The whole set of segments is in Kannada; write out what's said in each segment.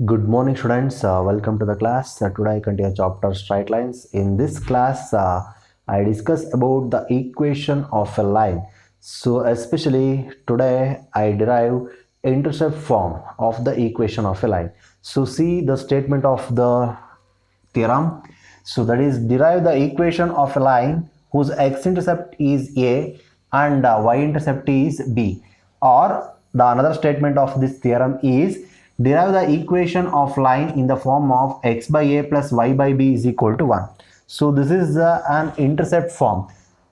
Good morning, students. Welcome to the class. Today I continue chapter straight lines. In this class, I discuss about the equation of a line. So, especially today, I derive intercept form of the equation of a line. So, see the statement of the theorem. So, that is derive the equation of a line whose x-intercept is a and y-intercept is b. Or the another statement of this theorem is derive the equation of line in the form of x by a plus y by b is equal to 1. So this is an intercept form.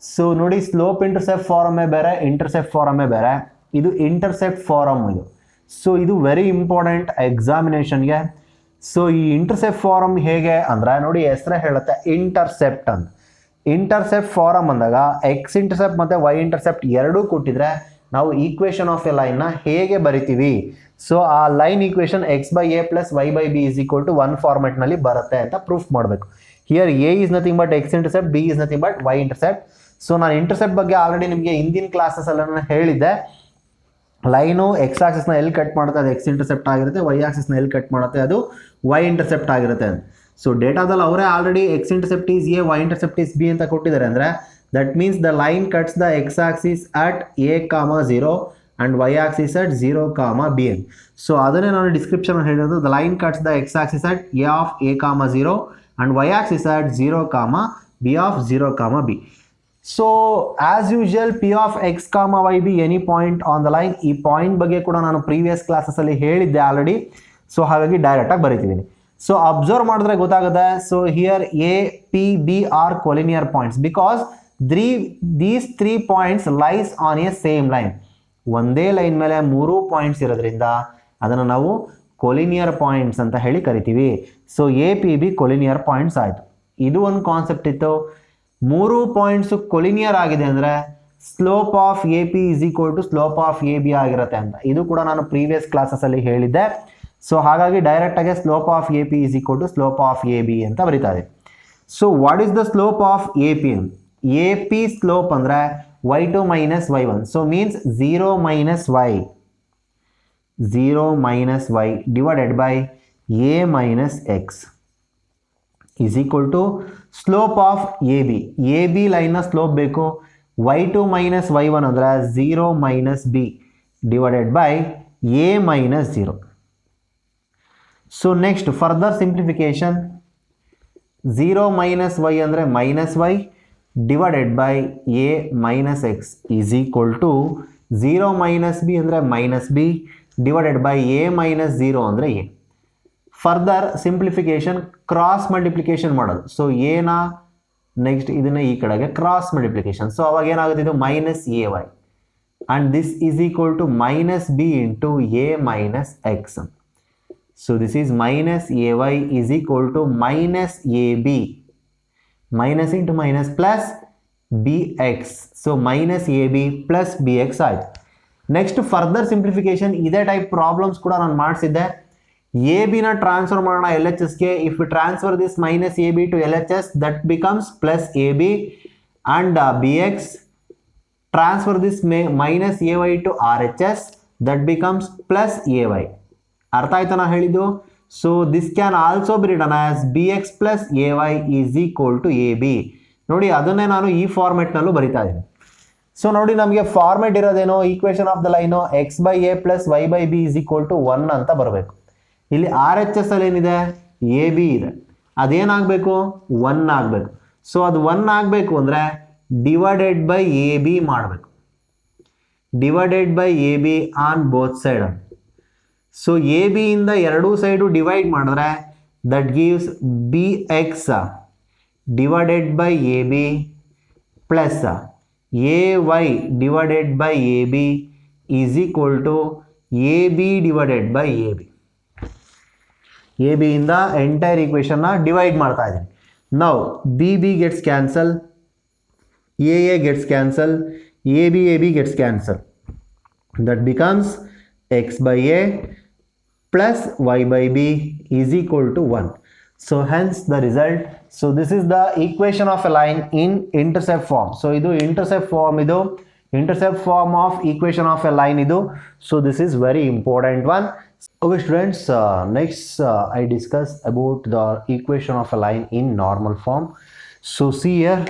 So ನೋಡಿ ಸ್ಲೋಪ್ ಇಂಟರ್ಸೆಪ್ಟ್ ಫಾರಮೇ ಬೇರೆ, ಇಂಟರ್ಸೆಪ್ಟ್ ಫಾರಮೇ ಬೇರೆ. ಇದು ಇಂಟರ್ಸೆಪ್ಟ್ ಫಾರಮ್ ಇದು. ಸೊ ಇದು ವೆರಿ ಇಂಪಾರ್ಟೆಂಟ್ ಎಕ್ಸಾಮಿನೇಷನ್ಗೆ. ಸೊ ಈ ಇಂಟರ್ಸೆಪ್ಟ್ ಫಾರಮ್ ಹೇಗೆ ಅಂದರೆ ನೋಡಿ ಹೆಸರೇ ಹೇಳುತ್ತೆ ಇಂಟರ್ಸೆಪ್ಟ್ ಅಂತ. ಇಂಟರ್ಸೆಪ್ಟ್ ಫಾರಮ್ ಅಂದಾಗ ಎಕ್ಸ್ ಇಂಟರ್ಸೆಪ್ಟ್ ಮತ್ತು ವೈ ಇಂಟರ್ಸೆಪ್ಟ್ ಎರಡೂ ಕೊಟ್ಟಿದ್ರೆ ನಾವು ಈಕ್ವೇಷನ್ ಆಫ್ ಎ ಲೈನ್ನ ಹೇಗೆ ಬರಿತೀವಿ. ಸೊ ಆ line equation X by A plus Y by B is equal to 1 ಫಾರ್ಮೆಟ್ನಲ್ಲಿ ಬರುತ್ತೆ ಅಂತ ಪ್ರೂಫ್ ಮಾಡಬೇಕು. Here A is nothing but X intercept, B is nothing but Y intercept. So ನಾನು ಇಂಟರ್ಸೆಪ್ಟ್ ಬಗ್ಗೆ ಆಲ್ರೆಡಿ ನಿಮಗೆ ಹಿಂದಿನ ಕ್ಲಾಸಸ್ಸಲ್ಲಿ ನಾನು ಹೇಳಿದ್ದೆ. ಲೈನು ಎಕ್ಸ್ ಆಕ್ಸಿಸ್ನ ಎಲ್ಲಿ ಕಟ್ ಮಾಡುತ್ತೆ ಅದು ಎಕ್ಸ್ ಇಂಟರ್ಸೆಪ್ಟ್ ಆಗಿರುತ್ತೆ, ವೈ ಆಕ್ಸಿಸ್ನ ಎಲ್ಲಿ ಕಟ್ ಮಾಡುತ್ತೆ ಅದು ವೈ ಇಂಟರ್ಸೆಪ್ಟ್ ಆಗಿರುತ್ತೆ ಅಂತ. ಸೊ ಡೇಟಾದಲ್ಲಿ ಅವರೇ already X intercept is A, Y intercept is B ಅಂತ ಕೊಟ್ಟಿದ್ದಾರೆ. ಅಂದರೆ that means the line cuts the X axis at A comma 0 and y axis at 0 comma b n. So ಅದನ್ನೇ ನಾನು ಡಿಸ್ಕ್ರಿಪ್ಷನ್ ಹೇಳಿರೋದು. The line cuts the X axis at A of A comma 0 and y axis at 0 comma b of 0 comma b. So as usual P of x comma y be any point on the line. ಈ ಪಾಯಿಂಟ್ ಬಗ್ಗೆ ಕೂಡ ನಾನು ಪ್ರೀವಿಯಸ್ ಕ್ಲಾಸಸ್ಸಲ್ಲಿ ಹೇಳಿದ್ದೆ ಆಲ್ರೆಡಿ. ಸೊ ಹಾಗಾಗಿ ಡೈರೆಕ್ಟಾಗಿ ಬರೀತಿದ್ದೀನಿ. ಸೊ ಅಬ್ಸರ್ವ್ ಮಾಡಿದ್ರೆ ಗೊತ್ತಾಗುತ್ತೆ. So here A P B R collinear points because these 3 points lies on A same line. ಒಂದೇ ಲೈನ್ ಮೇಲೆ 3 ಪಾಯಿಂಟ್ಸ್ ಇರೋದ್ರಿಂದ ಅದನ್ನು ನಾವು ಕೊಲಿನಿಯರ್ ಪಾಯಿಂಟ್ಸ್ ಅಂತ ಹೇಳಿ ಕರಿತೀವಿ. So A P B collinear points ಆಯಿತು. ಇದು ಒಂದು ಕಾನ್ಸೆಪ್ಟ್ ಇತ್ತು. 3 ಪಾಯಿಂಟ್ಸು ಕೊಲಿನಿಯರ್ ಆಗಿದೆ ಅಂದರೆ slope of A P is equal to slope of A B ಆಗಿರುತ್ತೆ ಅಂತ. ಇದು ಕೂಡ ನಾನು ಪ್ರೀವಿಯಸ್ ಕ್ಲಾಸಸ್ಸಲ್ಲಿ ಹೇಳಿದ್ದೆ. ಸೊ ಹಾಗಾಗಿ ಡೈರೆಕ್ಟಾಗಿ slope of A P is equal to slope of A B ಅಂತ ಬರೀತಾ ಇದೆ. So what is the slope of A P? A P slope ಅಂದರೆ y2 minus y1. So means 0 minus y divided by a minus x is equal to slope of AB. AB line slope ಬೇಕು. y2 minus y1 ಅಂದ್ರೆ 0 minus b divided by a minus 0. So next further simplification, 0 minus y ಅಂದ್ರೆ minus y divided by a minus x is equal to 0 minus b ಅಂದರೆ minus b divided by a minus 0 ಅಂದರೆ a. Further simplification, cross multiplication ಮಾಡೋದು. ಸೊ ಎನ ನೆಕ್ಸ್ಟ್ ಇದನ್ನ ಈ ಕಡೆಗೆ ಕ್ರಾಸ್ ಮಲ್ಟಿಪ್ಲಿಕೇಶನ್. ಸೊ ಅವಾಗ ಏನಾಗುತ್ತೆ, ಇದು minus A Y and this is equal to minus B into A minus X. So this is minus A Y is equal to minus A B, minus into minus plus B X. So minus A B plus B X ಆಯಿತು. ನೆಕ್ಸ್ಟ್ ಫರ್ದರ್ ಸಿಂಪ್ಲಿಫಿಕೇಶನ್, ಇದೇ ಟೈಪ್ ಪ್ರಾಬ್ಲಮ್ಸ್ ಕೂಡ ನಾನು ಮಾಡಿಸಿದ್ದೆ. ಎ ಬಿನ ಟ್ರಾನ್ಸ್ಫರ್ ಮಾಡೋಣ ಎಲ್ ಎಚ್ ಎಸ್ಗೆ. If you transfer this minus A b to L H S that becomes plus a b and b x. Transfer this minus A y to R H S that becomes plus A y. ಅರ್ಥ ಆಯ್ತಾ ನಾ ಹೇಳಿದ್ದು? So this can also be written as b x plus A Y is equal to A b. ನೋಡಿ ಅದನ್ನೇ ನಾನು ಈ ಫಾರ್ಮೆಟ್ನಲ್ಲೂ ಬರಿತಾ ಇದ್ದೀನಿ. ಸೊ ನೋಡಿ ನಮಗೆ ಫಾರ್ಮೆಟ್ ಇರೋದೇನೋ, equation of the line x by A plus Y by b is equal to 1 ಅಂತ ಬರಬೇಕು. ಇಲ್ಲಿ ಆರ್ ಎಚ್ ಎಸ್ ಅಲ್ಲಿ ಏನಿದೆ, ಎ ಬಿ ಇದೆ, ಅದೇನಾಗಬೇಕು 1 ಆಗಬೇಕು. ಸೊ ಅದು 1 ಆಗಬೇಕು ಅಂದರೆ ಡಿವೈಡೆಡ್ ಬೈ ಎ ಬಿ ಮಾಡಬೇಕು. Divided by A B on both side. So A B ಇಂದ ಎರಡೂ ಸೈಡು ಡಿವೈಡ್ ಮಾಡಿದ್ರೆ that gives B X divided by A B plus A Y divided by A B is equal to A B divided by A B. A B ಇಂದ ಎಂಟೈರ್ ಈಕ್ವೇಷನ್ನ ಡಿವೈಡ್ ಮಾಡ್ತಾ ಇದ್ದೀನಿ. Now B B gets cancel, A gets cancel, A B gets cancel. That becomes X by A plus y by b is equal to 1. So hence the result. So this is the equation of a line in intercept form. So idu intercept form, idu intercept form of equation of a line idu. So this is very important one. Okay students, next I discuss about the equation of a line in normal form. So see here,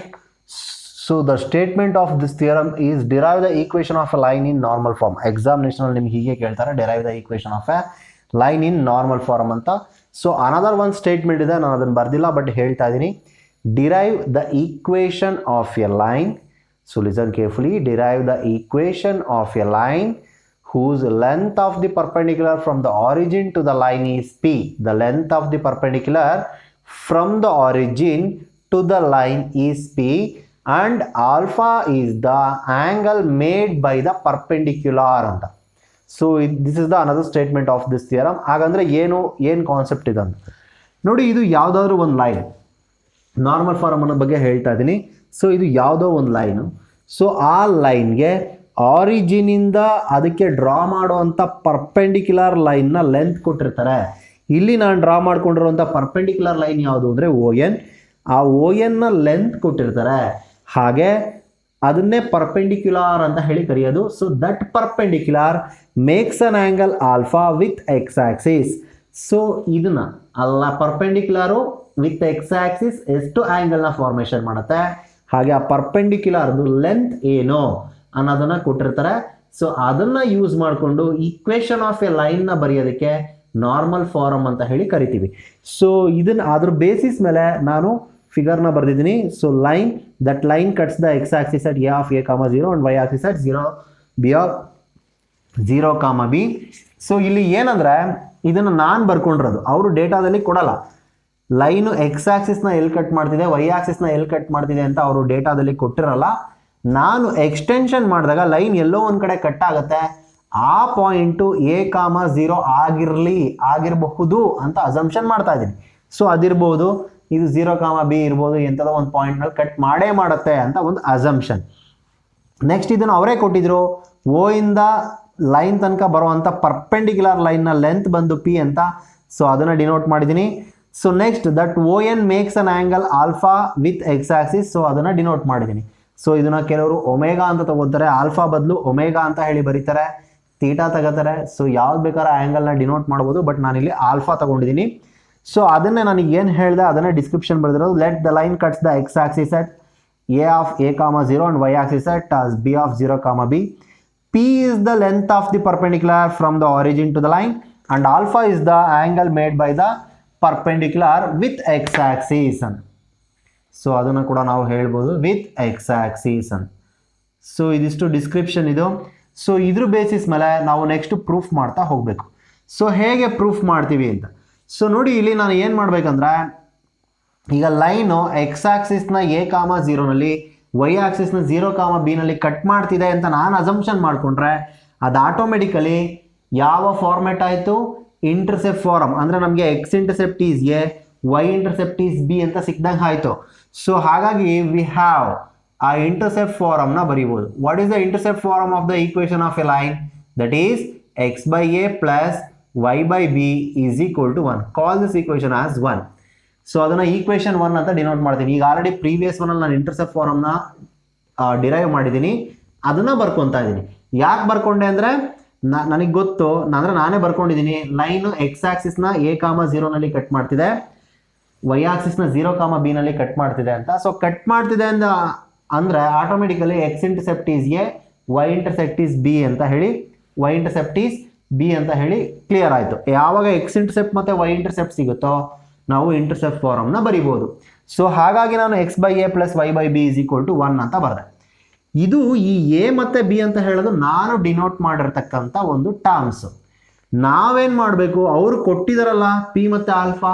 so the statement of this theorem is derive the equation of a line in normal form. Examination ಅಲ್ಲಿ ನಿಮಗೆ ಹೀಗೆ ಕೇಳ್ತಾರೆ, derive the equation of a line in normal form ಅಂತ. So another one statement ಇದೆ, ನಾನು ಅದನ್ನು ಬರ್ದಿಲ್ಲ ಬಟ್ ಹೇಳ್ತಾ ಇದ್ದೀನಿ. Derive the equation of a line. So listen carefully, derive the equation of a line whose length of the perpendicular from the origin to the line is P. The length of the perpendicular from the origin to the line is P and alpha is the angle made by the perpendicular ಅಂತ. So this is the another statement of this theorem. ಹಾಗಂದ್ರೆ ಏನು ಕಾನ್ಸೆಪ್ಟ್ ಇದೆ ಅಂತ ನೋಡಿ. ಇದು ಯಾವುದಾದ್ರೂ ಒಂದು ಲೈನ್, ನಾರ್ಮಲ್ ಫಾರ್ಮ್ ಅನ್ನೋ ಬಗ್ಗೆ ಹೇಳ್ತಾ ಇದ್ದೀನಿ. ಸೊ ಇದು ಯಾವುದೋ ಒಂದು ಲೈನು. ಸೊ ಆ ಲೈನ್ಗೆ ಆರಿಜಿನಿಂದ ಅದಕ್ಕೆ ಡ್ರಾ ಮಾಡುವಂಥ ಪರ್ಪೆಂಡಿಕ್ಯುಲರ್ ಲೈನ್ನ ಲೆಂತ್ ಕೊಟ್ಟಿರ್ತಾರೆ. ಇಲ್ಲಿ ನಾನು ಡ್ರಾ ಮಾಡ್ಕೊಂಡಿರುವಂಥ ಪರ್ಪೆಂಡಿಕ್ಯುಲರ್ ಲೈನ್ ಯಾವುದು ಅಂದರೆ ON. ಆ ONನ ಲೆಂತ್ ಕೊಟ್ಟಿರ್ತಾರೆ, ಹಾಗೆ ಅದನ್ನೇ ಪರ್ಪೆಂಡಿಕ್ಯುಲರ್ ಅಂತ ಹೇಳಿ ಕರೆಯೋದು. So that perpendicular makes an angle alpha with X Axis. So ಇದನ್ನ ಅಲ್ಲ, ಪರ್ಪೆಂಡಿಕ್ಯುಲರು ವಿತ್ ಎಕ್ಸ್ ಆಕ್ಸಿಸ್ ಎಷ್ಟು ಆ್ಯಂಗಲ್ನ ಫಾರ್ಮೇಷನ್ ಮಾಡುತ್ತೆ, ಹಾಗೆ ಆ ಪರ್ಪೆಂಡಿಕ್ಯುಲರ್ದು ಲೆಂತ್ ಏನು ಅನ್ನೋದನ್ನ ಕೊಟ್ಟಿರ್ತಾರೆ. ಸೊ ಅದನ್ನ ಯೂಸ್ ಮಾಡಿಕೊಂಡು ಈಕ್ವೇಶನ್ ಆಫ್ ಎ ಲೈನ್ನ ಬರೆಯೋದಕ್ಕೆ ನಾರ್ಮಲ್ ಫಾರಮ್ ಅಂತ ಹೇಳಿ ಕರಿತೀವಿ. ಸೊ ಇದನ್ನ ಅದ್ರ ಬೇಸಿಸ್ ಮೇಲೆ ನಾನು ಫಿಗರ್ನ ಬರೆದಿದ್ದೀನಿ. So that line cuts the X axis at A of A, 0 and y axis at 0 B of 0, B. So ಇಲ್ಲಿ ಏನಂದ್ರೆ ಇದನ್ನು ನಾನು ಬರ್ಕೊಂಡಿರೋದು, ಅವರು ಡೇಟಾದಲ್ಲಿ ಕೊಡಲ್ಲ. ಲೈನು ಎಕ್ಸ್ ಆಕ್ಸಿಸ್ನ ಎಲ್ಲಿ ಕಟ್ ಮಾಡ್ತಿದೆ, ವೈ ಆಕ್ಸಿಸ್ನ ಎಲ್ಲಿ ಕಟ್ ಮಾಡ್ತಿದೆ ಅಂತ ಅವರು ಡೇಟಾದಲ್ಲಿ ಕೊಟ್ಟಿರಲ್ಲ. ನಾನು ಎಕ್ಸ್ಟೆನ್ಷನ್ ಮಾಡಿದಾಗ ಲೈನ್ ಎಲ್ಲೋ ಒಂದು ಕಡೆ ಕಟ್ ಆಗುತ್ತೆ, ಆ ಪಾಯಿಂಟು A, 0 ಆಗಿರಬಹುದು ಅಂತ ಅಸಂಪ್ಷನ್ ಮಾಡ್ತಾ ಇದ್ದೀನಿ. ಸೊ ಅದಿರ್ಬೋದು, ಇದು 0, B ಇರ್ಬೋದು, ಎಂಥದೋ ಒಂದು ಪಾಯಿಂಟ್ನಲ್ಲಿ ಕಟ್ ಮಾಡೇ ಮಾಡುತ್ತೆ ಅಂತ ಒಂದು ಅಸಂಪ್ಷನ್. ನೆಕ್ಸ್ಟ್ ಇದನ್ನು ಅವರೇ ಕೊಟ್ಟಿದ್ರು, O ಇಂದ ಲೈನ್ ತನಕ ಬರುವಂಥ ಪರ್ಪೆಂಡಿಕ್ಯುಲರ್ ಲೈನ್ನ ಲೆಂತ್ ಬಂದು P ಅಂತ. ಸೊ ಅದನ್ನು ಡಿನೋಟ್ ಮಾಡಿದ್ದೀನಿ. So next that ON makes an angle alpha with X Axis. So ಅದನ್ನು ಡಿನೋಟ್ ಮಾಡಿದ್ದೀನಿ. ಸೊ ಇದನ್ನ ಕೆಲವರು ಒಮೆಗಾ ಅಂತ ತಗೋತಾರೆ, ಆಲ್ಫಾ ಬದಲು ಒಮೆಗಾ ಅಂತ ಹೇಳಿ ಬರೀತಾರೆ, ತೀಟಾ ತಗೋತಾರೆ. ಸೊ ಯಾವ್ದು ಬೇಕಾದ್ರೆ ಆ್ಯಂಗಲ್ನ ಡಿನೋಟ್ ಮಾಡ್ಬೋದು, ಬಟ್ ನಾನಿಲ್ಲಿ ಆಲ್ಫಾ ತಗೊಂಡಿದ್ದೀನಿ. ಸೊ ಅದನ್ನೇ ನನಗೆ ಏನು ಹೇಳಿದೆ ಅದನ್ನೇ ಡಿಸ್ಕ್ರಿಪ್ಷನ್ ಬರೆದಿರೋದು. Let the line cuts the X axis at A of A, 0 and y axis at B of 0, B. P is the length of the perpendicular from the origin to the line and alpha is the angle made by the perpendicular with x axis. So ಅದನ್ನು ಕೂಡ ನಾವು ಹೇಳ್ಬೋದು ವಿತ್ ಎಕ್ಸ್ ಆಕ್ಸಿಸ್ ಅಂತ. ಸೊ ಇದಿಷ್ಟು ಡಿಸ್ಕ್ರಿಪ್ಷನ್ ಇದು. ಸೊ ಇದ್ರ ಬೇಸಿಸ್ ಮೇಲೆ ನಾವು ನೆಕ್ಸ್ಟ್ ಪ್ರೂಫ್ ಮಾಡ್ತಾ ಹೋಗಬೇಕು. ಸೊ ಹೇಗೆ ಪ್ರೂಫ್ ಮಾಡ್ತೀವಿ ಅಂತ. ಸೊ ನೋಡಿ, ಇಲ್ಲಿ ನಾನು ಏನು ಮಾಡಬೇಕಂದ್ರೆ, ಈಗ ಲೈನು ಎಕ್ಸ್ ಆಕ್ಸಿಸ್ನ A, 0ನಲ್ಲಿ ವೈ ಆಕ್ಸಿಸ್ನ 0, B ನಲ್ಲಿ ಕಟ್ ಮಾಡ್ತಿದೆ ಅಂತ ನಾನು ಅಸಂಪ್ಷನ್ ಮಾಡಿಕೊಂಡ್ರೆ ಅದು ಆಟೋಮೆಟಿಕಲಿ ಯಾವ ಫಾರ್ಮೆಟ್ ಆಯಿತು, ಇಂಟರ್ಸೆಪ್ಟ್ ಫಾರಮ್. ಅಂದರೆ ನಮಗೆ x intercept is A, Y intercept is B ಅಂತ ಸಿಕ್ದಂಗೆ ಆಯಿತು. ಸೊ ಹಾಗಾಗಿ ವಿ ಹ್ಯಾವ್ ಆ ಇಂಟರ್ಸೆಪ್ಟ್ ಫಾರಮ್ನ ಬರೀಬೋದು. What is the intercept form of the equation of a line? That is x/a plus y/b is equal to 1. Call this equation as 1. So ಅದನ್ನು ಈಕ್ವೇಷನ್ 1 ಅಂತ ಡಿನೋಟ್ ಮಾಡ್ತೀನಿ. ಈಗ ಆಲ್ರೆಡಿ ಪ್ರೀವಿಯಸ್ ಒನ್ನಲ್ಲಿ ನಾನು ಇಂಟರ್ಸೆಪ್ಟ್ ಫಾರಮ್ನ ಡಿರೈವ್ ಮಾಡಿದ್ದೀನಿ, ಅದನ್ನು ಬರ್ಕೊತಾ ಇದ್ದೀನಿ. ಯಾಕೆ ಬರ್ಕೊಂಡೆ ಅಂದರೆ ನನಗೆ ಗೊತ್ತು, ಅಂದರೆ ನಾನೇ ಬರ್ಕೊಂಡಿದ್ದೀನಿ. ಲೈನು ಎಕ್ಸ್ ಆಕ್ಸಿಸ್ನ A, 0ನಲ್ಲಿ ಕಟ್ ಮಾಡ್ತಿದೆ, ವೈ ಆಕ್ಸಿಸ್ನ 0, B ನಲ್ಲಿ ಕಟ್ ಮಾಡ್ತಿದೆ ಅಂತ. ಸೊ ಕಟ್ ಮಾಡ್ತಿದೆ ಅಂದರೆ automatically X intercept is A, Y intercept is B ಅಂತ ಹೇಳಿ, ವೈ ಇಂಟರ್ಸೆಪ್ಟ್ ಈಸ್ B ಅಂತ ಹೇಳಿ ಕ್ಲಿಯರ್ ಆಯಿತು. ಯಾವಾಗ ಎಕ್ಸ್ ಇಂಟರ್ಸೆಪ್ಟ್ ಮತ್ತು ವೈ ಇಂಟರ್ಸೆಪ್ಟ್ ಸಿಗುತ್ತೋ ನಾವು ಇಂಟರ್ಸೆಪ್ಟ್ ಫಾರಮ್ನ ಬರಿಬೋದು. ಸೊ ಹಾಗಾಗಿ ನಾನು x/a plus y/b is equal to 1 ಅಂತ ಬರೆದೆ. ಇದು ಈ A ಮತ್ತು B ಅಂತ ಹೇಳೋದು ನಾನು ಡಿನೋಟ್ ಮಾಡಿರ್ತಕ್ಕಂಥ ಒಂದು ಟರ್ಮ್ಸ್. ನಾವೇನು ಮಾಡಬೇಕು, ಅವರು ಕೊಟ್ಟಿದಾರಲ್ಲ P ಮತ್ತು ಆಲ್ಫಾ,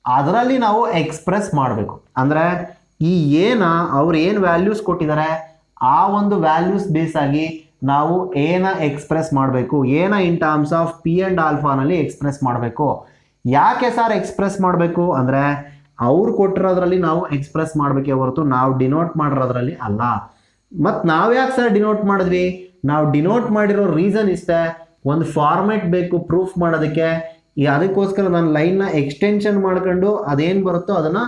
ಅದರಲ್ಲಿ ನಾವು ಎಕ್ಸ್ಪ್ರೆಸ್ ಮಾಡಬೇಕು. ಅಂದರೆ ಈ ಏನ ಅವ್ರು ಏನು ವ್ಯಾಲ್ಯೂಸ್ ಕೊಟ್ಟಿದ್ದಾರೆ ಆ ಒಂದು ವ್ಯಾಲ್ಯೂಸ್ ಬೇಸ್ ಆಗಿ ನಾವು ಏನ ಎಕ್ಸ್ಪ್ರೆಸ್ ಮಾಡಬೇಕು. ಏನ in terms of P and ಆಲ್ಫಾನಲ್ಲಿ ಎಕ್ಸ್ಪ್ರೆಸ್ ಮಾಡಬೇಕು. ಯಾಕೆ ಸರ್ ಎಕ್ಸ್ಪ್ರೆಸ್ ಮಾಡಬೇಕು ಅಂದರೆ, ಅವ್ರು ಕೊಟ್ಟಿರೋದ್ರಲ್ಲಿ ನಾವು ಎಕ್ಸ್ಪ್ರೆಸ್ ಮಾಡಬೇಕೇ ಹೊರತು ನಾವು ಡಿನೋಟ್ ಮಾಡಿರೋದ್ರಲ್ಲಿ ಅಲ್ಲ. ಮತ್ತು ನಾವು ಯಾಕೆ ಸರ್ ಡಿನೋಟ್ ಮಾಡಿದ್ವಿ? ನಾವು ಡಿನೋಟ್ ಮಾಡಿರೋ ರೀಸನ್ ಇಷ್ಟೇ, ಒಂದು ಫಾರ್ಮೆಟ್ ಬೇಕು ಪ್ರೂಫ್ ಮಾಡೋದಕ್ಕೆ. ಅದಕ್ಕೋಸ್ಕರ ನಾನು ಲೈನ್ನ ಎಕ್ಸ್ಟೆನ್ಷನ್ ಮಾಡ್ಕೊಂಡು ಅದೇನು ಬರುತ್ತೋ ಅದನ್ನು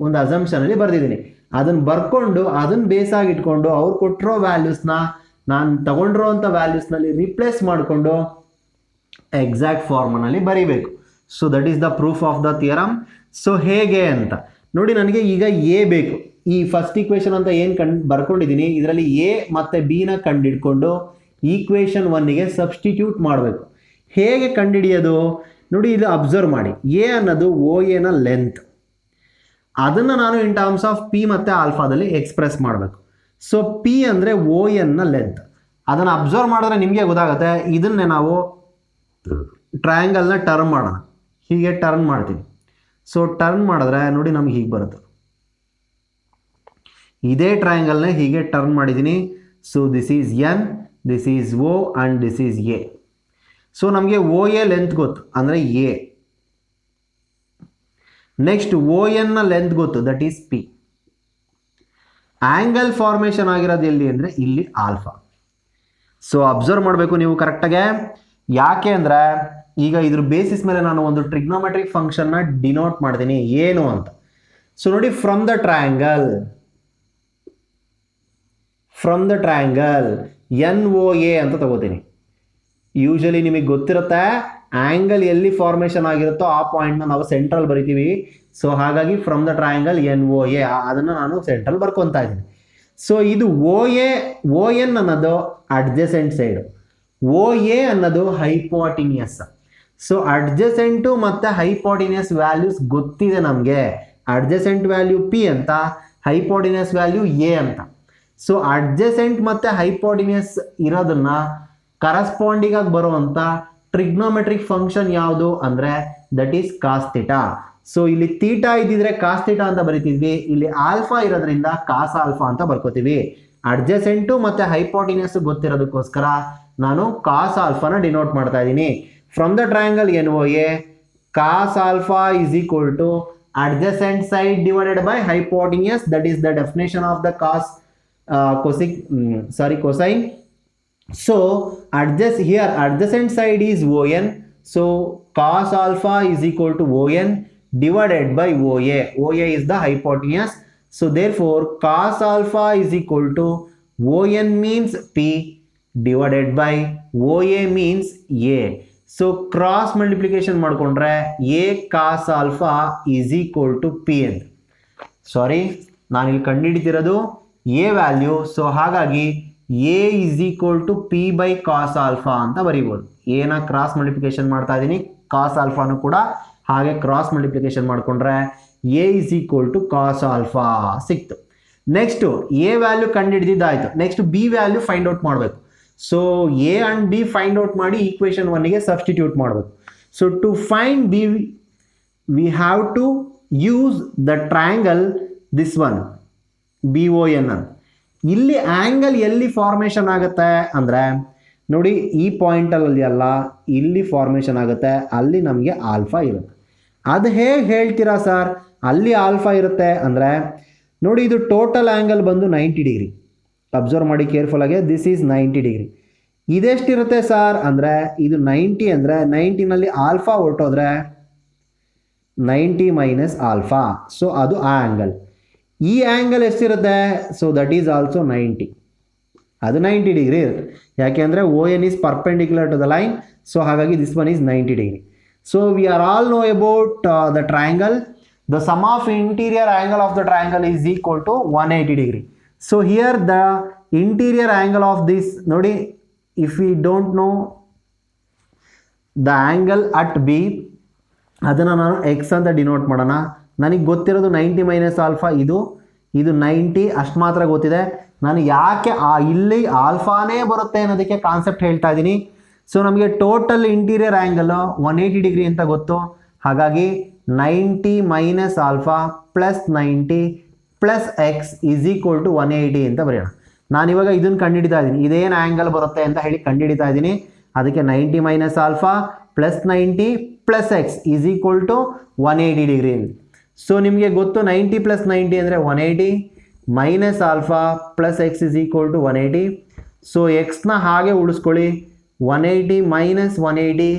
ಒಂದು ಅಸಂಪ್ಷನಲ್ಲಿ ಬರೆದಿದ್ದೀನಿ. ಅದನ್ನು ಬರ್ಕೊಂಡು ಅದನ್ನು ಬೇಸಾಗಿ ಇಟ್ಕೊಂಡು ಅವ್ರು ಕೊಟ್ಟಿರೋ ವ್ಯಾಲ್ಯೂಸ್ನ ನಾನು ತಗೊಂಡಿರೋ ಅಂಥ ವ್ಯಾಲ್ಯೂಸ್ನಲ್ಲಿ ರಿಪ್ಲೇಸ್ ಮಾಡಿಕೊಂಡು ಎಕ್ಸಾಕ್ಟ್ ಫಾರ್ಮ್ನಲ್ಲಿ ಬರೀಬೇಕು. So that is the proof of the theorem. So ಹೇಗೆ ಅಂತ ನೋಡಿ, ನನಗೆ ಈಗ ಎ ಬೇಕು. ಈ ಫಸ್ಟ್ ಈಕ್ವೇಷನ್ ಅಂತ ಏನು ಬರ್ಕೊಂಡಿದ್ದೀನಿ, ಇದರಲ್ಲಿ ಎ ಮತ್ತು ಬಿನ ಕಂಡಿಡ್ಕೊಂಡು ಈಕ್ವೇಷನ್ 1ಗೆ ಸಬ್ಸ್ಟಿಟ್ಯೂಟ್ ಮಾಡಬೇಕು. ಹೇಗೆ ಕಂಡುಹಿಡಿಯೋದು ನೋಡಿ, ಇದು ಅಬ್ಸರ್ವ್ ಮಾಡಿ. ಎ ಅನ್ನೋದು ಓ ಎನ ಲೆಂತ್, ಅದನ್ನು ನಾನು ಇನ್ ಟರ್ಮ್ಸ್ ಆಫ್ ಪಿ ಮತ್ತು ಆಲ್ಫಾದಲ್ಲಿ ಎಕ್ಸ್ಪ್ರೆಸ್ ಮಾಡಬೇಕು. ಸೊ ಪಿ ಅಂದರೆ ಓ ಎನ್ನ ಲೆಂತ್. ಅದನ್ನು ಅಬ್ಸರ್ವ್ ಮಾಡಿದ್ರೆ ನಿಮಗೆ ಗೊತ್ತಾಗುತ್ತೆ. ಇದನ್ನೇ ನಾವು ಟ್ರಯಾಂಗಲ್ನ ಟರ್ನ್ ಮಾಡೋಣ. ಹೀಗೆ ಟರ್ನ್ ಮಾಡ್ತೀನಿ. ಸೊ ಟರ್ನ್ ಮಾಡಿದ್ರೆ ನೋಡಿ ನಮ್ಗೆ ಹೀಗೆ ಬರುತ್ತೆ. ಇದೇ ಟ್ರಯಾಂಗಲ್ನ ಹೀಗೆ ಟರ್ನ್ ಮಾಡಿದ್ದೀನಿ. So this is N, this is O and this is A. So ನಮಗೆ ಓ ಎ ಲೆಂತ್ ಗೊತ್ತು, ಅಂದರೆ ಎ. ನೆಕ್ಸ್ಟ್ ಓ ಎನ್ನ ಲೆಂತ್ ಗೊತ್ತು, that is P. Angle formation ಆಗಿರೋದು ಎಲ್ಲಿ ಅಂದರೆ ಇಲ್ಲಿ ಆಲ್ಫಾ. ಸೊ ಅಬ್ಸರ್ವ್ ಮಾಡಬೇಕು ನೀವು ಕರೆಕ್ಟಾಗೆ. ಯಾಕೆ ಅಂದರೆ ಈಗ ಇದ್ರ ಬೇಸಿಸ್ ಮೇಲೆ ನಾನು ಒಂದು ಟ್ರಿಗ್ನೋಮೆಟ್ರಿಕ್ ಫಂಕ್ಷನ್ನ ಡಿನೋಟ್ ಮಾಡ್ತೀನಿ ಏನು ಅಂತ. ಸೊ ನೋಡಿ, from the triangle N O A ಅಂತ ತಗೋತೀನಿ. ಯೂಶಲಿ ನಿಮಗೆ ಗೊತ್ತಿರುತ್ತೆ, ಆ್ಯಂಗಲ್ ಎಲ್ಲಿ ಫಾರ್ಮೇಷನ್ ಆಗಿರುತ್ತೋ ಆ ಪಾಯಿಂಟ್ನ ನಾವು ಸೆಂಟ್ರಲ್ ಬರಿತೀವಿ. ಸೊ ಹಾಗಾಗಿ from the triangle N O A ಅದನ್ನು ನಾನು ಸೆಂಟ್ರಲ್ ಬರ್ಕೊತಾ ಇದ್ದೀನಿ. ಸೊ ಇದು ಓ ಎನ್ ಅನ್ನೋದು ಅಡ್ಜಸೆಂಟ್ ಸೈಡು, ಓ ಎ ಅನ್ನೋದು ಹೈಪೋಟಿನಿಯಸ್. ಸೊ ಅಡ್ಜಸೆಂಟು ಮತ್ತು ಹೈಪೋಟಿನಿಯಸ್ ವ್ಯಾಲ್ಯೂಸ್ ಗೊತ್ತಿದೆ ನಮಗೆ. ಅಡ್ಜಸೆಂಟ್ ವ್ಯಾಲ್ಯೂ ಪಿ ಅಂತ, ಹೈಪೋಟಿನಿಯಸ್ ವ್ಯಾಲ್ಯೂ ಎ ಅಂತ. ಸೊ ಅಡ್ಜಸೆಂಟ್ ಮತ್ತು ಹೈಪೋಟಿನಿಯಸ್ ಇರೋದನ್ನ ಕರಸ್ಪಾಂಡಿಂಗ್ ಆಗಿ ಬರುವಂಥ ಟ್ರಿಗ್ನೋಮೆಟ್ರಿಕ್ ಫಂಕ್ಷನ್ ಯಾವುದು ಅಂದರೆ that is cos theta. So ಇಲ್ಲಿ ಥೀಟಾ ಇದ್ದಿದ್ರೆ ಕಾಸ್ ಥೀಟಾ ಅಂತ ಬರಿತಿದ್ವಿ. ಇಲ್ಲಿ ಆಲ್ಫಾ ಇರೋದ್ರಿಂದ ಕಾಸ್ ಆಲ್ಫಾ ಅಂತ ಬರ್ಕೋತೀವಿ. ಅಡ್ಜಸೆಂಟು ಮತ್ತು ಹೈಪೋಟಿನಿಯಸ್ ಗೊತ್ತಿರೋದಕ್ಕೋಸ್ಕರ ನಾನು ಕಾಸ್ ಆಲ್ಫಾನ ಡಿನೋಟ್ ಮಾಡ್ತಾ ಇದ್ದೀನಿ. From the triangle N O A, cos alpha is equal to adjacent side divided by hypotenuse. That is the definition of the cosine. So adjacent side is ON. So cos alpha is equal to ON divided by OA. OA is the hypotenuse. So therefore cos alpha is equal to ON means P divided by OA means A. So cross multiplication ಮಾಡ್ಕೊಂಡ್ರೆ A cos alpha is equal to P ಅಂತ. ಸಾರಿ, ನಾನು ಇಲ್ಲಿ ಕಂಡುಹಿಡಿತಿರೋದು ಎ ವ್ಯಾಲ್ಯೂ. ಸೊ ಹಾಗಾಗಿ A is equal to P by cos alpha ಅಂತ ಬರೀಬೋದು. ಎನ ಕ್ರಾಸ್ ಮಲ್ಟಿಪ್ಲಿಕೇಶನ್ ಮಾಡ್ತಾ ಇದ್ದೀನಿ, ಕಾಸ್ ಆಲ್ಫಾನು ಕೂಡ ಹಾಗೆ ಕ್ರಾಸ್ ಮಲ್ಟಿಪ್ಲಿಕೇಶನ್ ಮಾಡಿಕೊಂಡ್ರೆ a is equal to cos alpha ಸಿಕ್ತು. ನೆಕ್ಸ್ಟು ಎ ವ್ಯಾಲ್ಯೂ ಕಂಡುಹಿಡಿದಿದ್ದಾಯಿತು. Next b value find out ಮಾಡಬೇಕು. So a and b find out ಮಾಡಿ ಈಕ್ವೇಷನ್ 1ಗೆ ಸಬ್ಸ್ಟಿಟ್ಯೂಟ್ ಮಾಡಬೇಕು. So to find b we have to use the triangle this one B O N ಅಂತ. ಇಲ್ಲಿ ಆ್ಯಂಗಲ್ ಎಲ್ಲಿ ಫಾರ್ಮೇಷನ್ ಆಗುತ್ತೆ ಅಂದರೆ ನೋಡಿ, ಈ ಪಾಯಿಂಟಲ್ಲಿ ಅಲ್ಲ, ಇಲ್ಲಿ ಫಾರ್ಮೇಷನ್ ಆಗುತ್ತೆ, ಅಲ್ಲಿ ನಮಗೆ ಆಲ್ಫಾ ಇರುತ್ತೆ. ಅದು ಹೇಗೆ ಹೇಳ್ತೀರಾ ಸರ್, ಅಲ್ಲಿ ಆಲ್ಫಾ ಇರುತ್ತೆ ಅಂದರೆ ನೋಡಿ, ಇದು ಟೋಟಲ್ ಆ್ಯಂಗಲ್ ಬಂದು 90 ಡಿಗ್ರಿ. ಅಬ್ಸರ್ವ್ ಮಾಡಿ ಕೇರ್ಫುಲ್ಲಾಗಿ, ದಿಸ್ ಈಸ್ 90 ಡಿಗ್ರಿ. ಇದೆಷ್ಟಿರುತ್ತೆ ಸರ್ ಅಂದರೆ ಇದು 90 ಅಂದರೆ 90ನಲ್ಲಿ ಆಲ್ಫಾ ಹೊರಟೋದ್ರೆ 90 ಮೈನಸ್ ಆಲ್ಫಾ. ಸೊ ಅದು ಆ ಆ್ಯಂಗಲ್. ಈ ಆ್ಯಂಗಲ್ ಎಷ್ಟಿರುತ್ತೆ? So that is also 90. ಅದು 90 ಡಿಗ್ರಿ ಇರುತ್ತೆ. ಯಾಕೆ ಅಂದರೆ O N is perpendicular to the line. So ಹಾಗಾಗಿ this one is 90 degree. So we are all know about the triangle. The sum of interior angle of the triangle is equal to 180 degree. So here the interior angle of this ನೋಡಿ, if we don't know the angle at b, ಅದನ್ನು ನಾನು ಎಕ್ಸ್ ಅಂತ ಡಿನೋಟ್ ಮಾಡೋಣ. ನನಗೆ ಗೊತ್ತಿರೋದು 90 ಮೈನಸ್ ಆಲ್ಫಾ, ಇದು 90 ಅಷ್ಟು ಮಾತ್ರ ಗೊತ್ತಿದೆ. ನಾನು ಯಾಕೆ ಇಲ್ಲಿ ಆಲ್ಫಾನೇ ಬರುತ್ತೆ ಅನ್ನೋದಕ್ಕೆ ಕಾನ್ಸೆಪ್ಟ್ ಹೇಳ್ತಾ ಇದ್ದೀನಿ. ಸೊ ನಮಗೆ ಟೋಟಲ್ ಇಂಟೀರಿಯರ್ ಆ್ಯಂಗಲ್ 180 ಡಿಗ್ರಿ ಅಂತ ಗೊತ್ತು. ಹಾಗಾಗಿ 90 minus alpha plus 90 plus X is equal to 180 ಅಂತ ಬರೆಯೋಣ. ನಾನಿವಾಗ ಇದನ್ನು ಕಂಡುಹಿಡಿತಾ ಇದ್ದೀನಿ, ಇದೇನು ಆ್ಯಂಗಲ್ ಬರುತ್ತೆ ಅಂತ ಹೇಳಿ ಕಂಡುಹಿಡಿತಾ ಇದ್ದೀನಿ. ಅದಕ್ಕೆ 90 minus alpha plus 90 plus X is equal to 180 degree. So ನಿಮಗೆ ಗೊತ್ತು 90 ಪ್ಲಸ್ 90 ಅಂದರೆ 180 minus alpha plus x is equal to 180. So ಎಕ್ಸ್ನ ಹಾಗೆ ಉಳಿಸ್ಕೊಳ್ಳಿ. 180 ಮೈನಸ್ 180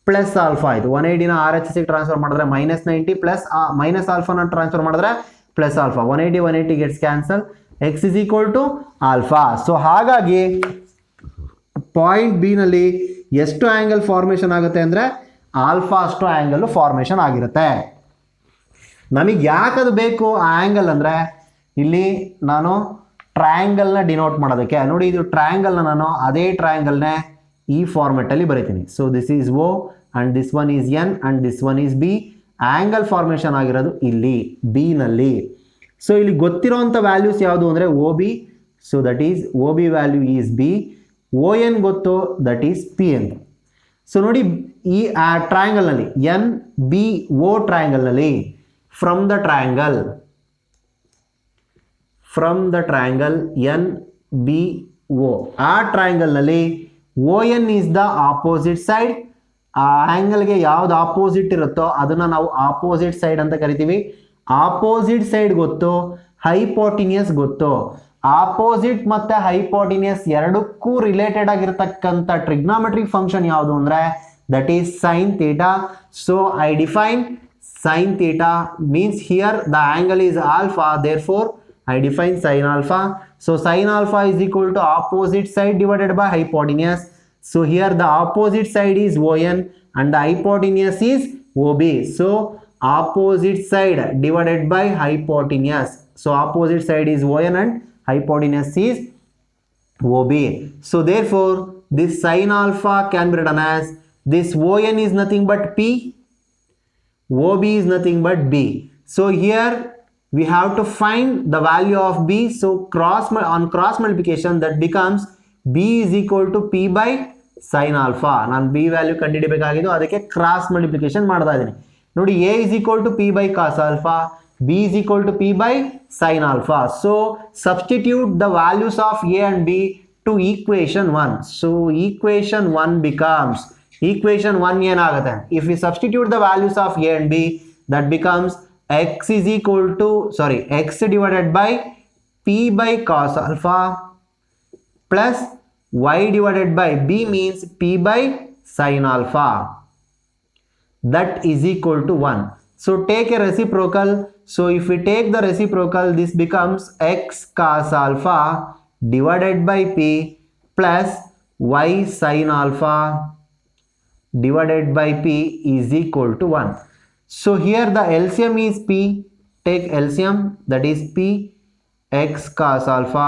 ಪ್ಲಸ್ ಆಲ್ಫಾ ಆಯಿತು. 180ನ ಆರ್ ಎಚ್ ಎಸ್ಗೆ ಟ್ರಾನ್ಸ್ಫರ್ ಮಾಡಿದ್ರೆ ಮೈನಸ್ 90 ಪ್ಲಸ್ ಮೈನಸ್ ಆಲ್ಫಾನ ಟ್ರಾನ್ಸ್ಫರ್ ಮಾಡಿದ್ರೆ plus alpha. 180 gets cancel. X is equal to alpha. So ಹಾಗಾಗಿ ಪಾಯಿಂಟ್ ಬಿ ನಲ್ಲಿ ಎಷ್ಟು ಆ್ಯಂಗಲ್ ಫಾರ್ಮೇಷನ್ ಆಗುತ್ತೆ ಅಂದರೆ ಆಲ್ಫಾ ಅಷ್ಟು ಆ್ಯಂಗಲ್ ಫಾರ್ಮೇಷನ್ ಆಗಿರುತ್ತೆ. ನಮಗೆ ಯಾಕದು ಬೇಕು ಆ ಆ್ಯಂಗಲ್ ಅಂದರೆ ಇಲ್ಲಿ ನಾನು ಟ್ರಯಾಂಗಲ್ನ ಡಿನೋಟ್ ಮಾಡೋದಕ್ಕೆ. ನೋಡಿ ಇದು ಟ್ರಯಾಂಗಲ್ನ ನಾನು ಅದೇ ಟ್ರಯಾಂಗಲ್ನೇ ಈ ಫಾರ್ಮೆಟಲ್ಲಿ ಬರೀತೀನಿ. So this is O and this one is N and this one is B. Angle formation ಆಗಿರೋದು ಇಲ್ಲಿ ಬಿನಲ್ಲಿ. ಸೊ ಇಲ್ಲಿ ಗೊತ್ತಿರೋವಂಥ ವ್ಯಾಲ್ಯೂಸ್ ಯಾವುದು ಅಂದರೆ O B. So that is O B value is b. O N ಗೊತ್ತು, that is P N. So ನೋಡಿ ಈ ಟ್ರಯಾಂಗಲ್ನಲ್ಲಿ ಎನ್ ಬಿ ಒ ಟ್ರಯಾಂಗಲ್ನಲ್ಲಿ from the triangle N B O ಆ ಟ್ರಯಾಂಗಲ್ನಲ್ಲಿ O N is the opposite side. ಆ ಆ್ಯಂಗಲ್ಗೆ ಯಾವ್ದು ಆಪೋಸಿಟ್ ಇರುತ್ತೋ ಅದನ್ನು ನಾವು ಆಪೋಸಿಟ್ ಸೈಡ್ ಅಂತ ಕರಿತೀವಿ. ಆಪೋಸಿಟ್ ಸೈಡ್ ಗೊತ್ತು, ಹೈಪೋಟಿನಿಯಸ್ ಗೊತ್ತು. ಆಪೋಸಿಟ್ ಮತ್ತು ಹೈಪೋಟಿನಿಯಸ್ ಎರಡಕ್ಕೂ ರಿಲೇಟೆಡ್ ಆಗಿರ್ತಕ್ಕಂಥ ಟ್ರಿಗ್ನಾಮೆಟ್ರಿಕ್ ಫಂಕ್ಷನ್ ಯಾವುದು ಅಂದರೆ that is sine theta. So I define sin theta means here the angle is alpha, therefore I define sin alpha. So sin alpha is equal to opposite side divided by hypotenuse. So here the opposite side is ON and the hypotenuse is OB. So opposite side divided by hypotenuse. So opposite side is ON and hypotenuse is OB. So therefore this sin alpha can be written as this ON is nothing but P, OB is nothing but B. So here we have to find the value of B. So on cross multiplication that becomes B is equal to P by sin alpha. ನಾನು B ವ್ಯಾಲ್ಯೂ ಕಂಡುಹಿಡಿಯಬೇಕಾಗಿದ್ದು ಅದಕ್ಕೆ ಕ್ರಾಸ್ ಮಲ್ಟಿಪ್ಲಿಕೇಶನ್ ಮಾಡ್ತಾ ಇದ್ದೀನಿ. ನೋಡಿ A is equal to P by cos alpha, B is equal to P by sin alpha. So substitute the values of A and B to equation 1. So equation 1 becomes equation 1 ಏನಾಗುತ್ತೆ? If we substitute the values of A and B, that becomes x is equal to x divided by P by cos alpha plus y divided by B means P by sin alpha. That is equal to 1. So take a reciprocal. So if we take the reciprocal, this becomes x cos alpha divided by P plus y sin alpha divided by P is equal to 1. So here the LCM is P. Take LCM, that is P x cos alpha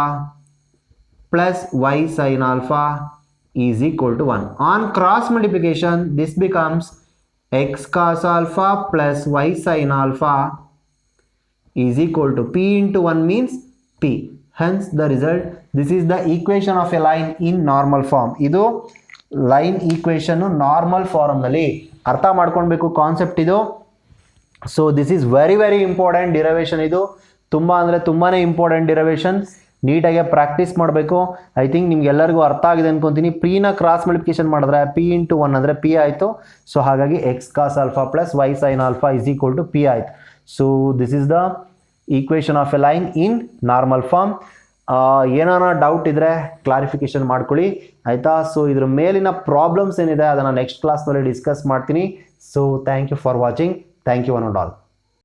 plus y sin alpha is equal to 1. On cross multiplication, this becomes x cos alpha plus y sin alpha is equal to P into 1 means P. Hence the result, this is the equation of a line in normal form. ಇದು ಲೈನ್ ಈಕ್ವೇಷನ್ ನಾರ್ಮಲ್ ಫಾರ್ಮ್ನಲ್ಲಿ ಅರ್ಥ ಮಾಡ್ಕೊಳ್ಬೇಕು ಕಾನ್ಸೆಪ್ಟ್ ಇದು. So this is very very important derivation. ಇದು ತುಂಬ ಅಂದರೆ ತುಂಬಾ ಇಂಪಾರ್ಟೆಂಟ್ ಡಿರೈವೇಷನ್. ನೀಟಾಗಿ ಪ್ರಾಕ್ಟೀಸ್ ಮಾಡಬೇಕು. ಐ ಥಿಂಕ್ ನಿಮ್ಗೆಲ್ಲರಿಗೂ ಅರ್ಥ ಆಗಿದೆ ಅನ್ಕೊತೀನಿ. Pನ ಕ್ರಾಸ್ ಮಲ್ಟಿಪ್ಲಿಕೇಶನ್ ಮಾಡಿದ್ರೆ P ಇಂಟು 1 ಅಂದರೆ P ಆಯಿತು. ಸೊ ಹಾಗಾಗಿ X cos alpha plus Y sine alpha is equal to P ಆಯಿತು. So this is the equation of a line in normal form. ಏನಾರ ಡೌಟ್ ಇದ್ದರೆ ಕ್ಲಾರಿಫಿಕೇಶನ್ ಮಾಡ್ಕೊಳ್ಳಿ ಆಯಿತಾ. ಸೊ ಇದ್ರ ಮೇಲಿನ ಪ್ರಾಬ್ಲಮ್ಸ್ ಏನಿದೆ ಅದನ್ನು ನೆಕ್ಸ್ಟ್ ಕ್ಲಾಸ್ನಲ್ಲಿ ಡಿಸ್ಕಸ್ ಮಾಡ್ತೀನಿ. So thank you for watching. Thank you one and all.